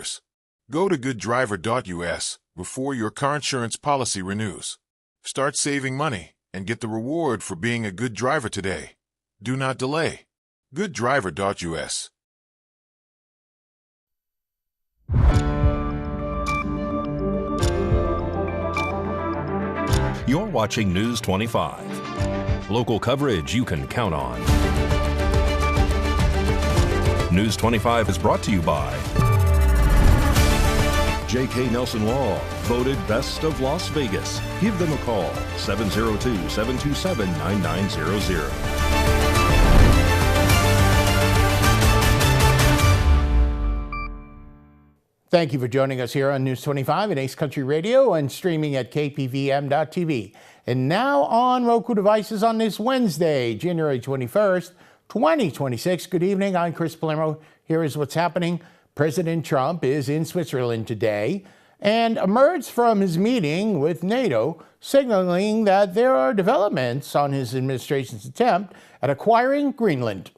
$100. Go to gooddriver.us before your car insurance policy renews. Start saving money and get the reward for being a good driver today. Do not delay. gooddriver.us. You're watching News 25. Local coverage you can count on. News 25 is brought to you by J.K. Nelson Law, voted Best of Las Vegas. Give them a call, 702-727-9900. Thank you for joining us here on News 25 and Ace Country Radio and streaming at KPVM-TV. And now on Roku devices on this Wednesday, January 21st, 2026. Good evening. I'm Chris Palermo. Here is what's happening. President Trump is in Switzerland today and emerged from his meeting with NATO, signaling that there are developments on his administration's attempt at acquiring Greenland.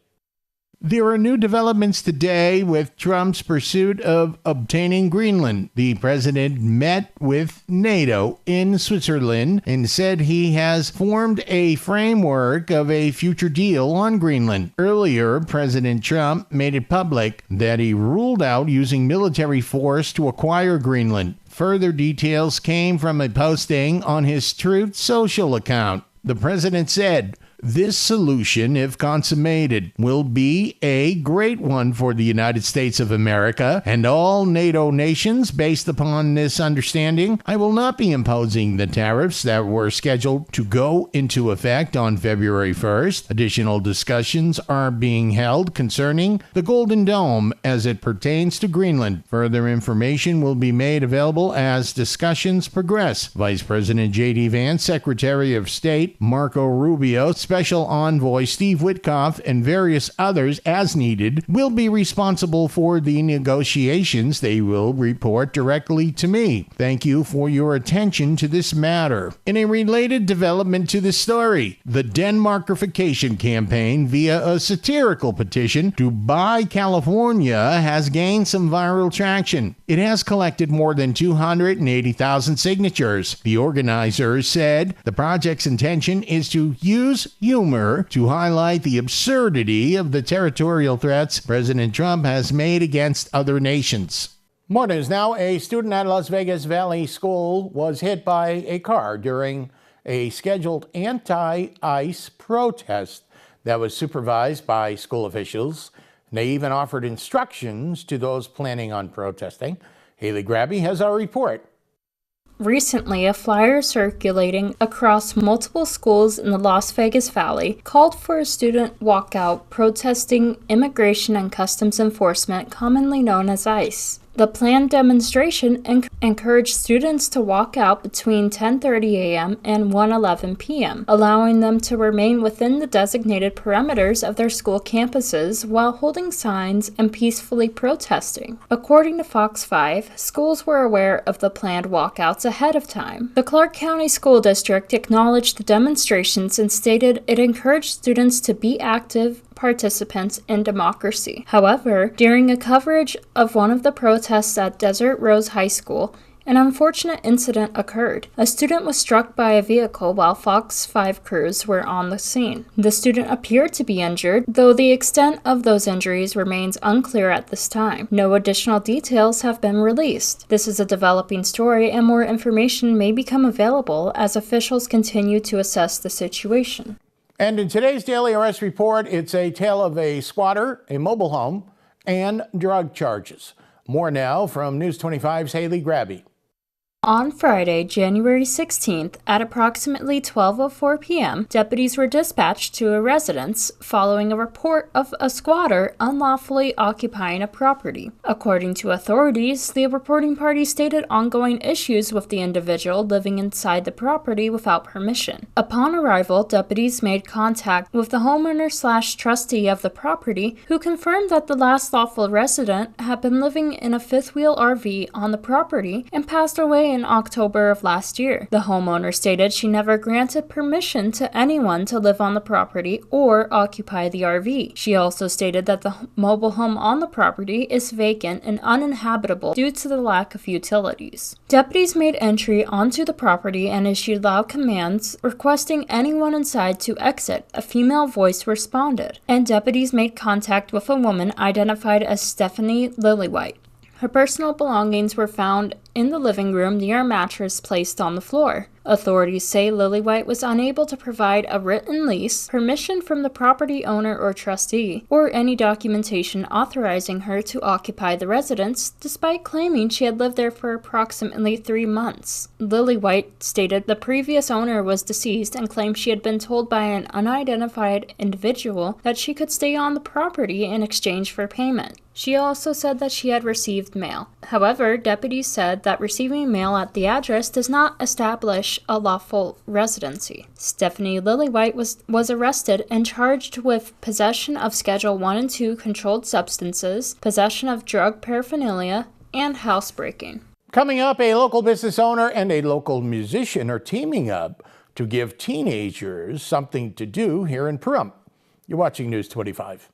There are new developments today with Trump's pursuit of obtaining Greenland. The president met with NATO in Switzerland and said he has formed a framework of a future deal on Greenland. Earlier, President Trump made it public that he ruled out using military force to acquire Greenland. Further details came from a posting on his Truth Social account. The president said, "This solution, if consummated, will be a great one for the United States of America and all NATO nations. Based upon this understanding, I will not be imposing the tariffs that were scheduled to go into effect on February 1st. Additional discussions are being held concerning the Golden Dome as it pertains to Greenland. Further information will be made available as discussions progress." Vice President J.D. Vance, Secretary of State Marco Rubio, Special Envoy Steve Witkoff, and various others, as needed, will be responsible for the negotiations. They will report directly to me. Thank you for your attention to this matter. In a related development to this story, the Denmarkification campaign via a satirical petition to buy California has gained some viral traction. It has collected more than 280,000 signatures. The organizers said the project's intention is to use humor to highlight the absurdity of the territorial threats President Trump has made against other nations. More news now. A student at Las Vegas Valley School was hit by a car during a scheduled anti-ICE protest that was supervised by school officials. They even offered instructions to those planning on protesting. Haley Grabby has our report. Recently, a flyer circulating across multiple schools in the Las Vegas Valley called for a student walkout protesting Immigration and Customs Enforcement, commonly known as ICE. The planned demonstration encouraged students to walk out between 10:30 a.m. and 1:11 p.m., allowing them to remain within the designated perimeters of their school campuses while holding signs and peacefully protesting. According to Fox 5, schools were aware of the planned walkouts ahead of time. The Clark County School District acknowledged the demonstrations and stated it encouraged students to be active participants in democracy. However, during a coverage of one of the protests at Desert Rose High School, an unfortunate incident occurred. A student was struck by a vehicle while Fox 5 crews were on the scene. The student appeared to be injured, though the extent of those injuries remains unclear at this time. No additional details have been released. This is a developing story, and more information may become available as officials continue to assess the situation. And in today's Daily Arrest Report, it's a tale of a squatter, a mobile home, and drug charges. More now from News 25's Haley Grabby. On Friday, January 16th, at approximately 12:04 p.m., deputies were dispatched to a residence following a report of a squatter unlawfully occupying a property. According to authorities, the reporting party stated ongoing issues with the individual living inside the property without permission. Upon arrival, deputies made contact with the homeowner/trustee of the property, who confirmed that the last lawful resident had been living in a fifth-wheel RV on the property and passed away in October of last year. The homeowner stated she never granted permission to anyone to live on the property or occupy the RV. She also stated that the mobile home on the property is vacant and uninhabitable due to the lack of utilities. Deputies made entry onto the property and issued loud commands requesting anyone inside to exit. A female voice responded, and deputies made contact with a woman identified as Stephanie Lillywhite. Her personal belongings were found in the living room near a mattress placed on the floor. Authorities say Lillywhite was unable to provide a written lease, permission from the property owner or trustee, or any documentation authorizing her to occupy the residence, despite claiming she had lived there for approximately 3 months. Lillywhite stated the previous owner was deceased and claimed she had been told by an unidentified individual that she could stay on the property in exchange for payment. She also said that she had received mail. However, deputies said that receiving mail at the address does not establish a lawful residency. Stephanie Lillywhite was arrested and charged with possession of Schedule 1 and 2 controlled substances, possession of drug paraphernalia, and housebreaking. Coming up, a local business owner and a local musician are teaming up to give teenagers something to do here in Pahrump. You're watching News 25.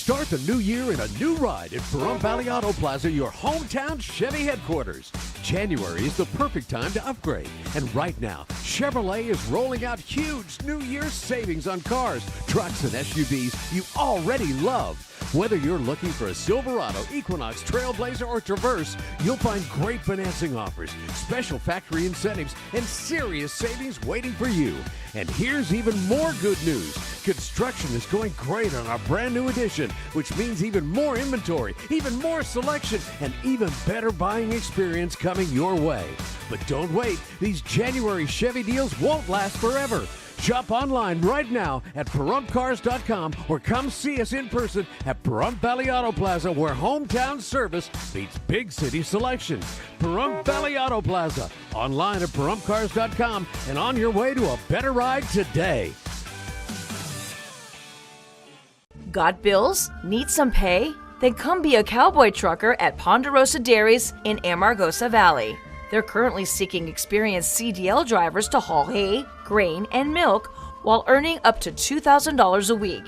Start the new year in a new ride at Pahrump Valley Auto Plaza, your hometown Chevy headquarters. January is the perfect time to upgrade. And right now, Chevrolet is rolling out huge New Year's savings on cars, trucks, and SUVs you already love. Whether you're looking for a Silverado, Equinox, Trailblazer, or Traverse, you'll find great financing offers, special factory incentives, and serious savings waiting for you. And here's even more good news. Construction is going great on our brand new edition, which means even more inventory, even more selection, and even better buying experience coming your way. But don't wait. These January Chevy deals won't last forever. Shop online right now at PahrumpCars.com or come see us in person at Pahrump Valley Auto Plaza, where hometown service beats big city selection. Pahrump Valley Auto Plaza, online at PahrumpCars.com and on your way to a better ride today. Got bills? Need some pay? Then come be a cowboy trucker at Ponderosa Dairies in Amargosa Valley. They're currently seeking experienced CDL drivers to haul hay, grain, and milk while earning up to $2,000 a week.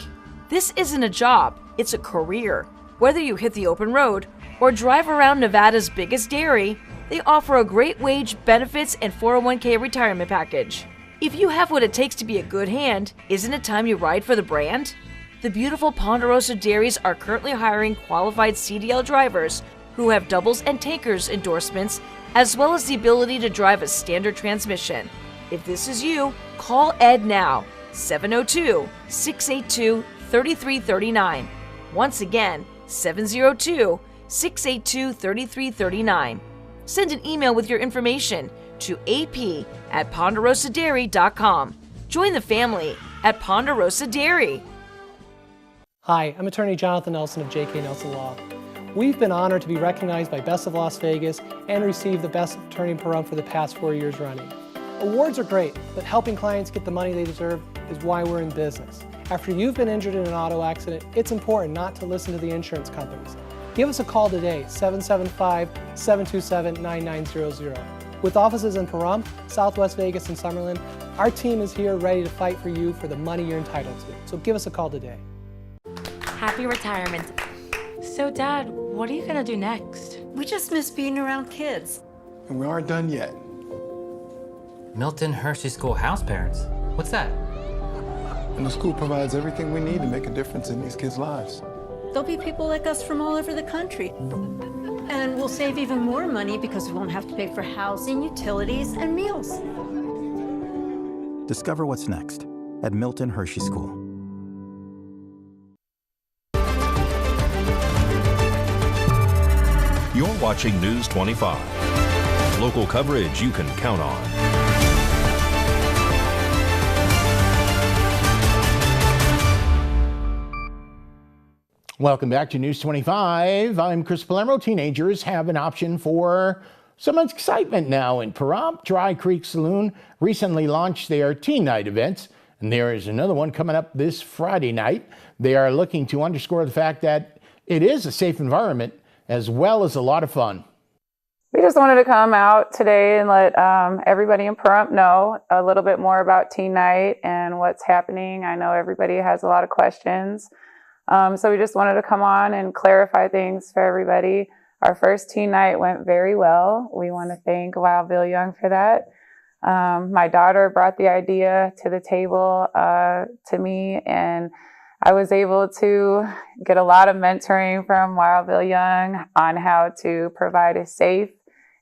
This isn't a job, it's a career. Whether you hit the open road or drive around Nevada's biggest dairy, they offer a great wage, benefits, and 401k retirement package. If you have what it takes to be a good hand, isn't it time you ride for the brand? The beautiful Ponderosa Dairies are currently hiring qualified CDL drivers who have doubles and tankers endorsements, as well as the ability to drive a standard transmission. If this is you, call Ed now, 702-682-3339. Once again, 702-682-3339. Send an email with your information to ap@ponderosadairy.com. Join the family at Ponderosa Dairy. Hi, I'm attorney Jonathan Nelson of J.K. Nelson Law. We've been honored to be recognized by Best of Las Vegas and receive the Best Attorney in Pahrump for the past 4 years running. Awards are great, but helping clients get the money they deserve is why we're in business. After you've been injured in an auto accident, it's important not to listen to the insurance companies. Give us a call today, 775-727-9900. With offices in Pahrump, Southwest Vegas, and Summerlin, our team is here ready to fight for you for the money you're entitled to. So give us a call today. Happy retirement. So, Dad, what are you gonna do next? We just miss being around kids. And we aren't done yet. Milton Hershey School house parents? What's that? And the school provides everything we need to make a difference in these kids' lives. There'll be people like us from all over the country. And we'll save even more money because we won't have to pay for housing, utilities, and meals. Discover what's next at Milton Hershey School. You're watching News 25. Local coverage you can count on. Welcome back to News 25. I'm Chris Palermo. Teenagers have an option for some excitement now in Pahrump. Dry Creek Saloon recently launched their teen night events, and there is another one coming up this Friday night. They are looking to underscore the fact that it is a safe environment as well as a lot of fun. We just wanted to come out today and let everybody in Pahrump know a little bit more about teen night and what's happening. I know everybody has a lot of questions. So we just wanted to come on and clarify things for everybody. Our first teen night went very well. We want to thank Wild Bill Young for that. My daughter brought the idea to the table to me, and I was able to get a lot of mentoring from Wild Bill Young on how to provide a safe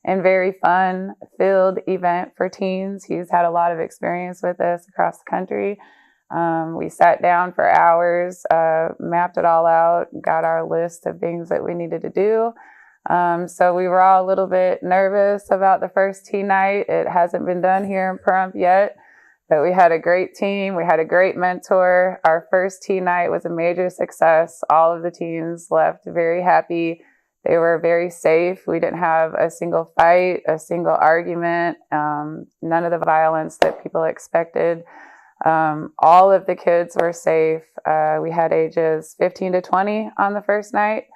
and very fun-filled event for teens. He's had a lot of experience with this across the country. We sat down for hours, mapped it all out, got our list of things that we needed to do. So we were all a little bit nervous about the first teen night. It hasn't been done here in Pahrump yet, but we had a great team. We had a great mentor. Our first teen night was a major success. All of the teens left very happy. They were very safe. We didn't have a single fight, a single argument, none of the violence that people expected. All of the kids were safe. We had ages 15 to 20 on the first night.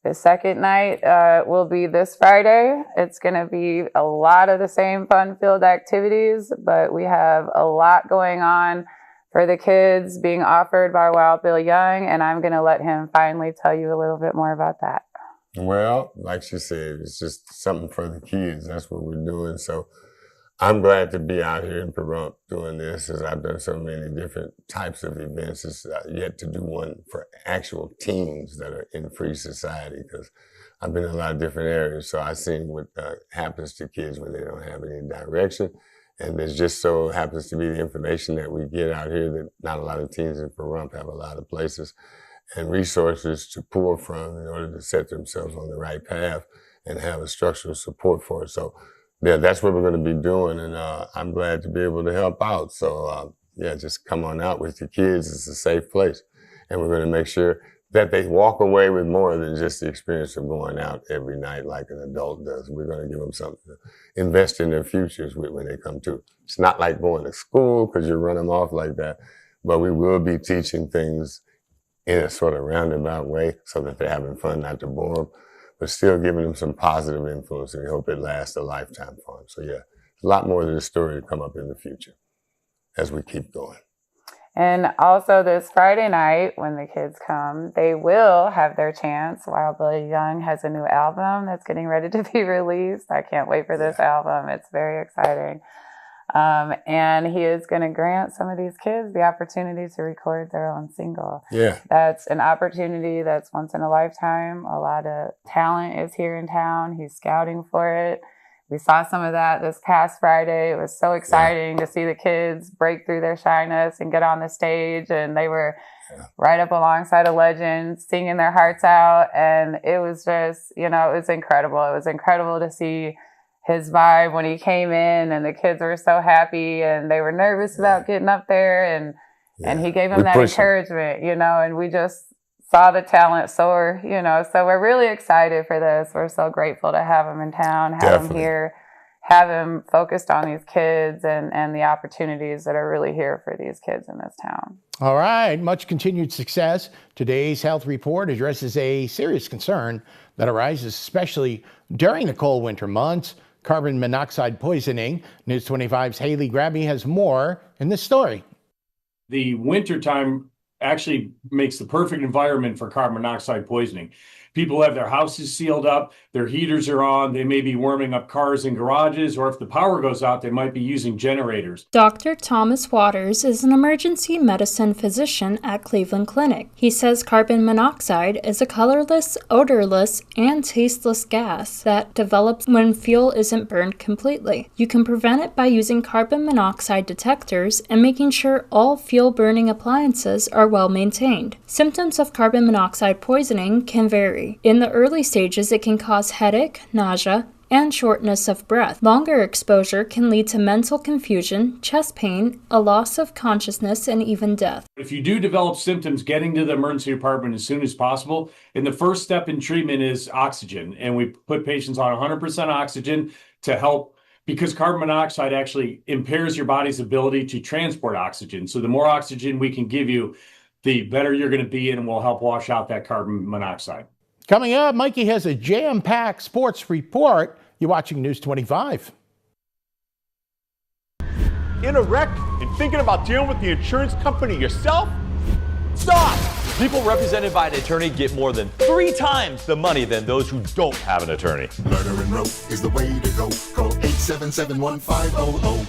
The second night will be this Friday. It's going to be a lot of the same fun-filled activities, but we have a lot going on for the kids being offered by Wild Bill Young, and I'm going to let him finally tell you a little bit more about that. Well, like she said, it's just something for the kids. That's what we're doing. So I'm glad to be out here in Pahrump doing this, as I've done so many different types of events. It's yet to do one for actual teens that are in free society, because I've been in a lot of different areas. So I've seen what happens to kids when they don't have any direction. And there's just so happens to be the information that we get out here that not a lot of teens in Pahrump have a lot of places and resources to pull from in order to set themselves on the right path and have a structural support for it. So yeah, that's what we're going to be doing, and I'm glad to be able to help out. So yeah, just come on out with your kids. It's a safe place, and we're going to make sure that they walk away with more than just the experience of going out every night like an adult does. We're going to give them something to invest in their futures with when they come to. It's not like going to school because you run them off like that, but we will be teaching things in a sort of roundabout way so that they're having fun, not to bore them, but still giving them some positive influence, and we hope it lasts a lifetime for them. So yeah, a lot more of this story to come up in the future as we keep going. And also this Friday night, when the kids come, they will have their chance. Wild Bill Young has a new album that's getting ready to be released. I can't wait for this album. It's very exciting. And he is going to grant some of these kids the opportunity to record their own single. Yeah. That's an opportunity that's once in a lifetime. A lot of talent is here in town. He's scouting for it. We saw some of that this past Friday. It was so exciting to see the kids break through their shyness and get on the stage. And they were right up alongside a legend, singing their hearts out. And it was just, it was incredible. It was incredible to see his vibe when he came in, and the kids were so happy, and they were nervous about getting up there, and he gave them that encouragement, and we just saw the talent soar, so we're really excited for this. We're so grateful to have him in town, have him here, have him focused on these kids and the opportunities that are really here for these kids in this town. All right, much continued success. Today's health report addresses a serious concern that arises especially during the cold winter months: carbon monoxide poisoning. News 25's Haley Grabby has more in this story. The wintertime actually makes the perfect environment for carbon monoxide poisoning. People have their houses sealed up, their heaters are on, they may be warming up cars in garages, or if the power goes out, they might be using generators. Dr. Thomas Waters is an emergency medicine physician at Cleveland Clinic. He says carbon monoxide is a colorless, odorless, and tasteless gas that develops when fuel isn't burned completely. You can prevent it by using carbon monoxide detectors and making sure all fuel-burning appliances are well maintained. Symptoms of carbon monoxide poisoning can vary. In the early stages, it can cause headache, nausea, and shortness of breath. Longer exposure can lead to mental confusion, chest pain, a loss of consciousness, and even death. If you do develop symptoms, getting to the emergency department as soon as possible. And the first step in treatment is oxygen. And we put patients on 100% oxygen to help, because carbon monoxide actually impairs your body's ability to transport oxygen. So the more oxygen we can give you, the better you're going to be, and will help wash out that carbon monoxide. Coming up, Mikey has a jam-packed sports report. You're watching News 25. In a wreck and thinking about dealing with the insurance company yourself? Stop! People represented by an attorney get more than 3 times the money than those who don't have an attorney. Murder and rope is the way to go. Call 877-1500.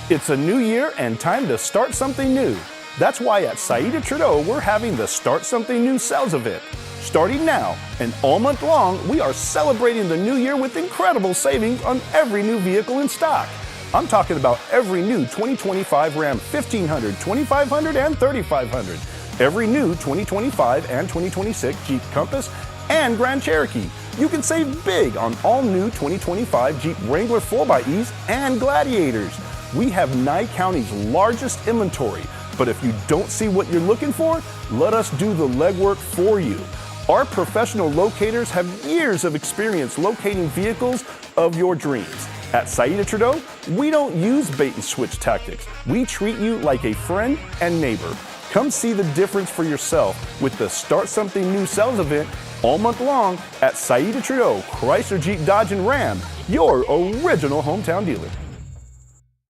It's a new year and time to start something new. That's why at Saida Trudeau, we're having the Start Something New sales event. Starting now and all month long, we are celebrating the new year with incredible savings on every new vehicle in stock. I'm talking about every new 2025 Ram 1500, 2500, and 3500. Every new 2025 and 2026 Jeep Compass and Grand Cherokee. You can save big on all new 2025 Jeep Wrangler 4xEs and Gladiators. We have Nye County's largest inventory, but if you don't see what you're looking for, let us do the legwork for you. Our professional locators have years of experience locating vehicles of your dreams. At Saida Trudeau, we don't use bait and switch tactics. We treat you like a friend and neighbor. Come see the difference for yourself with the Start Something New sales event all month long at Saida Trudeau, Chrysler, Jeep, Dodge, and Ram, your original hometown dealer.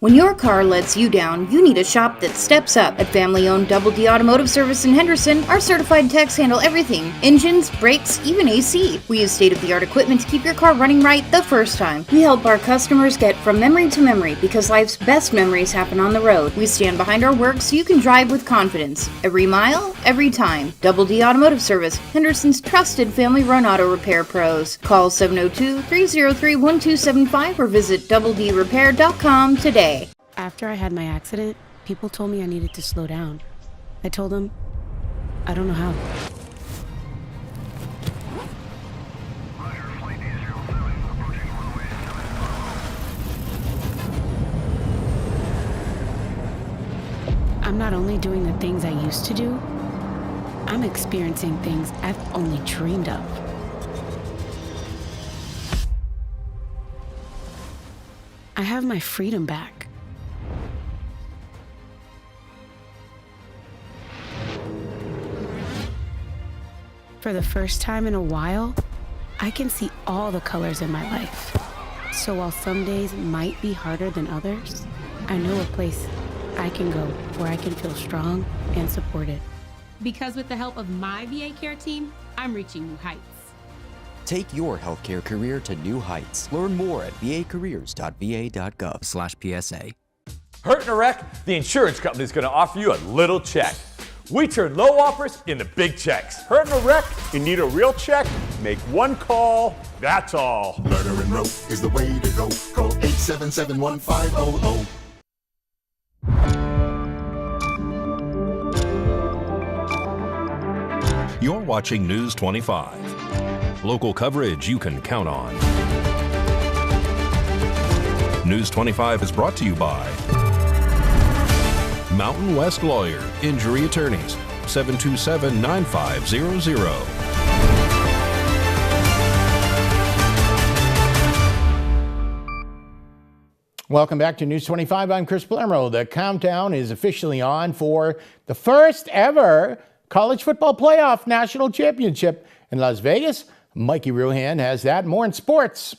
When your car lets you down, you need a shop that steps up. At family-owned Double D Automotive Service in Henderson, our certified techs handle everything. Engines, brakes, even AC. We use state-of-the-art equipment to keep your car running right the first time. We help our customers get from memory to memory because life's best memories happen on the road. We stand behind our work so you can drive with confidence. Every mile, every time. Double D Automotive Service, Henderson's trusted family-run auto repair pros. Call 702-303-1275 or visit doubledrepair.com today. After I had my accident, people told me I needed to slow down. I told them, I don't know how. I'm not only doing the things I used to do, I'm experiencing things I've only dreamed of. I have my freedom back. For the first time in a while, I can see all the colors in my life. So while some days might be harder than others, I know a place I can go where I can feel strong and supported. Because with the help of my VA care team, I'm reaching new heights. Take your healthcare career to new heights. Learn more at vacareers.va.gov/PSA. Hurt in a wreck? The insurance company is going to offer you a little check. We turn low offers into big checks. Hurt in a wreck? You need a real check? Make one call, that's all. Murder and rope is the way to go. Call 877-1500. You're watching News 25. Local coverage you can count on. News 25 is brought to you by Mountain West Lawyer, Injury Attorneys, 727-9500. Welcome back to News 25. I'm Chris Palermo. The countdown is officially on for the first ever college football playoff national championship in Las Vegas. Mikey Ruhan has that. More in sports.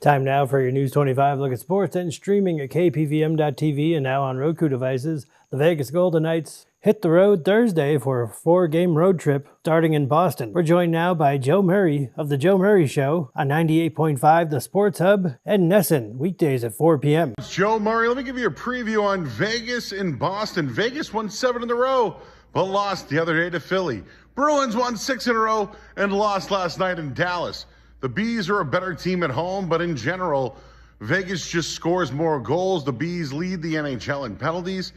Time now for your News 25 look at sports and streaming at KPVM.TV and now on Roku devices. The Vegas Golden Knights hit the road Thursday for a 4-game road trip starting in Boston. We're joined now by Joe Murray of The Joe Murray Show on 98.5 The Sports Hub and Nesson, weekdays at 4 p.m. Joe Murray, let me give you a preview on Vegas and Boston. Vegas won 7 in a row, but lost the other day to Philly. Bruins won 6 in a row and lost last night in Dallas. The Bees are a better team at home, but in general, Vegas just scores more goals. The Bees lead the NHL in penalties.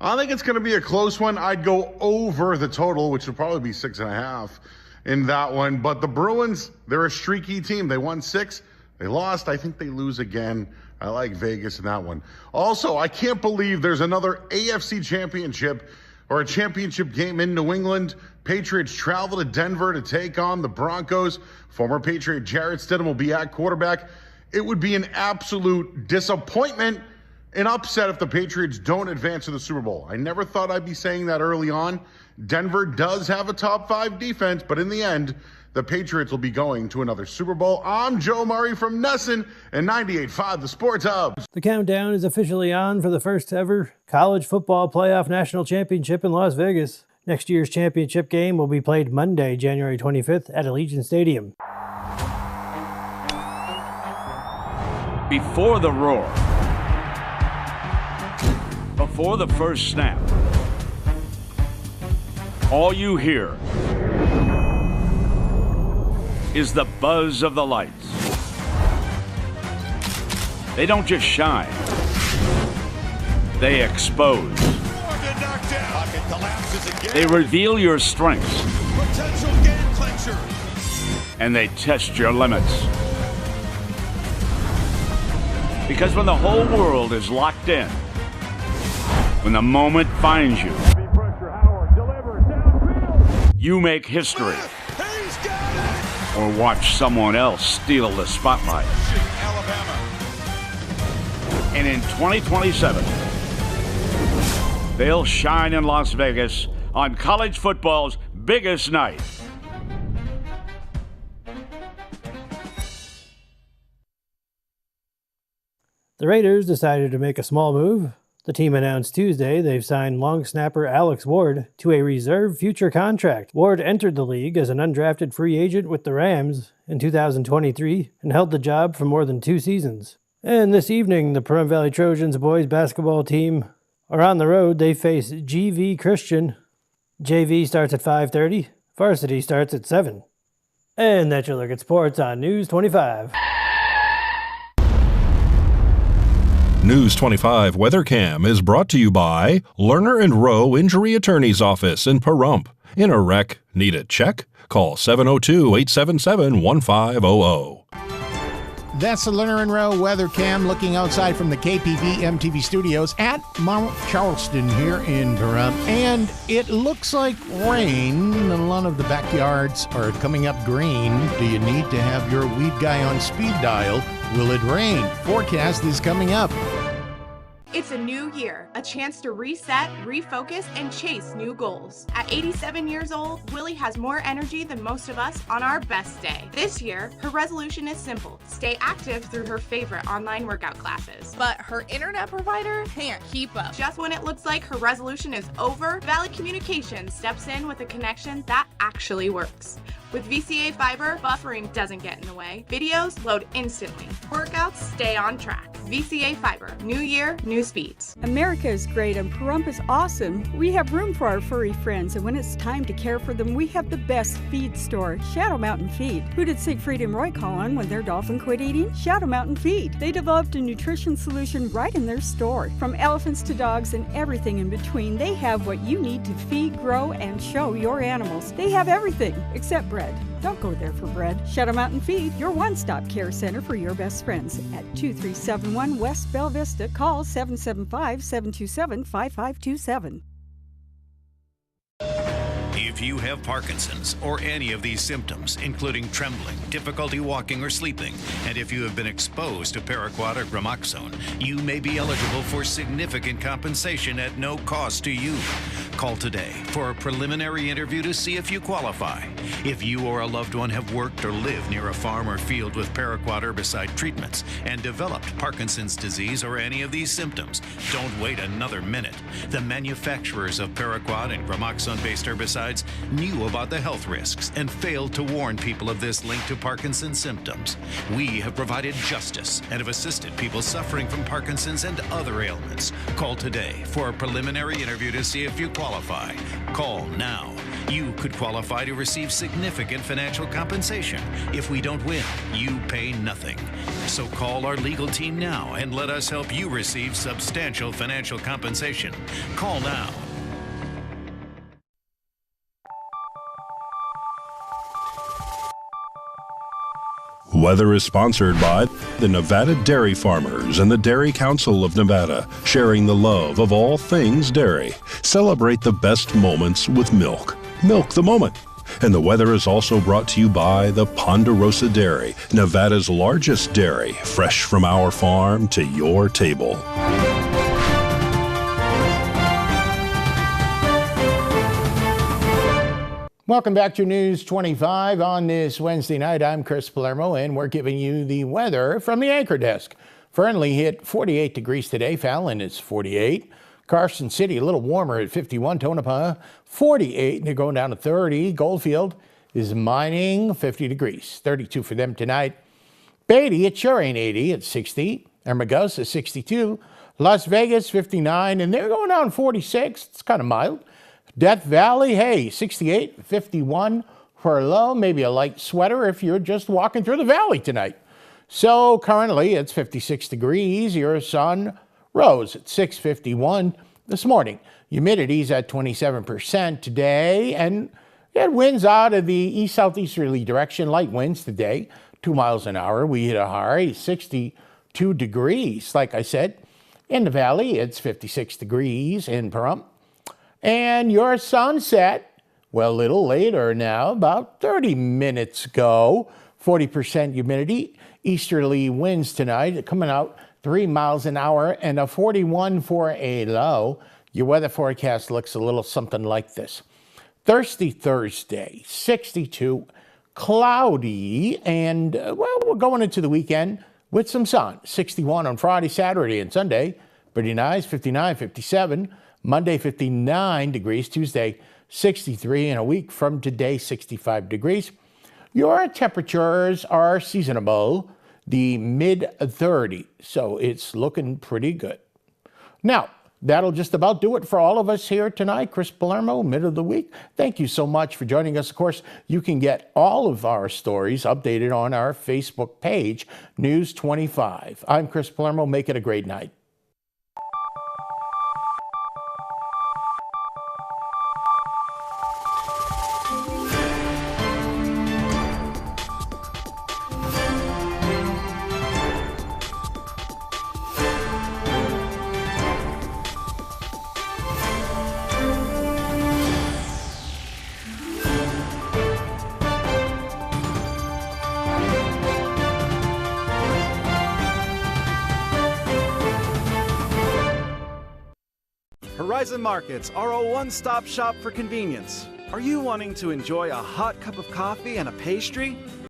I think it's going to be a close one. I'd go over the total, which will probably be 6.5 in that one. But the Bruins, they're a streaky team. They won 6. They lost. I think they lose again. I like Vegas in that one. Also, I can't believe there's another AFC championship or a championship game in New England. Patriots travel to Denver to take on the Broncos. Former Patriot Jarrett Stidham will be at quarterback. It would be an absolute disappointment, an upset if the Patriots don't advance to the Super Bowl. I never thought I'd be saying that early on. Denver does have a top 5 defense, but in the end, the Patriots will be going to another Super Bowl. I'm Joe Murray from Nesson and 98.5 The Sports Hub. The countdown is officially on for the first ever college football playoff national championship in Las Vegas. Next year's championship game will be played Monday, January 25th at Allegiant Stadium. Before the roar, before the first snap, all you hear is the buzz of the lights. They don't just shine, they expose. They reveal your strengths. Potential game clincher. And they test your limits. Because when the whole world is locked in, when the moment finds you, you make history. Or watch someone else steal the spotlight. And in 2027, they'll shine in Las Vegas on college football's biggest night. The Raiders decided to make a small move. The team announced Tuesday they've signed long snapper Alex Ward to a reserve future contract. Ward entered the league as an undrafted free agent with the Rams in 2023 and held the job for more than 2 seasons. And this evening, the Pahrump Valley Trojans boys basketball team are on the road. They face GV Christian. JV starts at 5:30. Varsity starts at 7. And that's your look at sports on News 25. News 25 WeatherCam is brought to you by Lerner and Rowe Injury Attorney's Office in Pahrump. In a wreck, need a check? Call 702-877-1500. That's the Lerner and Rowe Weather Cam looking outside from the KPVM-TV studios at Mount Charleston here in Pahrump. And it looks like rain. A lot of the backyards are coming up green. Do you need to have your weed guy on speed dial? Will it rain? Forecast is coming up. It's a new year, a chance to reset, refocus, and chase new goals. At 87 years old, Willie has more energy than most of us on our best day. This year, her resolution is simple: stay active through her favorite online workout classes. But her internet provider can't keep up. Just when it looks like her resolution is over, Valley Communications steps in with a connection that actually works. With VCA Fiber, buffering doesn't get in the way. Videos load instantly. Workouts stay on track. VCA Fiber. New year, new speeds. America is great and Pahrump is awesome. We have room for our furry friends, and when it's time to care for them, we have the best feed store, Shadow Mountain Feed. Who did Siegfried and Roy call on when their dolphin quit eating? Shadow Mountain Feed. They developed a nutrition solution right in their store. From elephants to dogs and everything in between, they have what you need to feed, grow, and show your animals. They have everything except bread. Don't go there for bread. Shadow Mountain Feed, your one-stop care center for your best friends. At 2371 West Bell Vista, call 775-727-5527. If you have Parkinson's or any of these symptoms, including trembling, difficulty walking or sleeping, and if you have been exposed to Paraquat or Gramoxone, you may be eligible for significant compensation at no cost to you. Call today for a preliminary interview to see if you qualify. If you or a loved one have worked or lived near a farm or field with Paraquat herbicide treatments and developed Parkinson's disease or any of these symptoms, don't wait another minute. The manufacturers of Paraquat and Gramoxone-based herbicides knew about the health risks and failed to warn people of this link to Parkinson's symptoms. We have provided justice and have assisted people suffering from Parkinson's and other ailments. Call today for a preliminary interview to see if you qualify. Call now. You could qualify to receive significant financial compensation. If we don't win, you pay nothing. So call our legal team now and let us help you receive substantial financial compensation. Call now. Weather is sponsored by the Nevada Dairy Farmers and the Dairy Council of Nevada, sharing the love of all things dairy. Celebrate the best moments with milk. Milk the moment. And the weather is also brought to you by the Ponderosa Dairy, Nevada's largest dairy, fresh from our farm to your table. Welcome back to News 25 on this Wednesday night. I'm Chris Palermo, and we're giving you the weather from the Anchor Desk. Fernley hit 48 degrees today. Fallon is 48. Carson City a little warmer at 51. Tonopah 48, and they're going down to 30. Goldfield is mining 50 degrees. 32 for them tonight. Beatty, it sure ain't 80 at 60. Hermosa 62. Las Vegas 59, and they're going down 46. It's kind of mild. Death Valley, hey, 68, 51 for a low, maybe a light sweater if you're just walking through the valley tonight. So currently it's 56 degrees. Your sun rose at 6:51 this morning. Humidity's at 27% today, and it had winds out of the east-southeasterly direction, light winds today, 2 miles an hour. We hit a high 62 degrees. Like I said, in the valley, it's 56 degrees in Pahrump. And your sunset, well, a little later now, about 30 minutes ago, 40% humidity, easterly winds tonight coming out 3 miles an hour and a 41 for a low. Your weather forecast looks a little something like this. Thirsty Thursday, 62, cloudy, and, well, we're going into the weekend with some sun. 61 on Friday, Saturday, and Sunday. Pretty nice, 59, 57. Monday, 59 degrees. Tuesday, 63. And a week from today, 65 degrees. Your temperatures are seasonable, the mid-30s, so it's looking pretty good. Now, that'll just about do it for all of us here tonight. Chris Palermo, mid of the week. Thank you so much for joining us. Of course, you can get all of our stories updated on our Facebook page, News 25. I'm Chris Palermo. Make it a great night. Horizon Markets are a one-stop shop for convenience. Are you wanting to enjoy a hot cup of coffee and a pastry?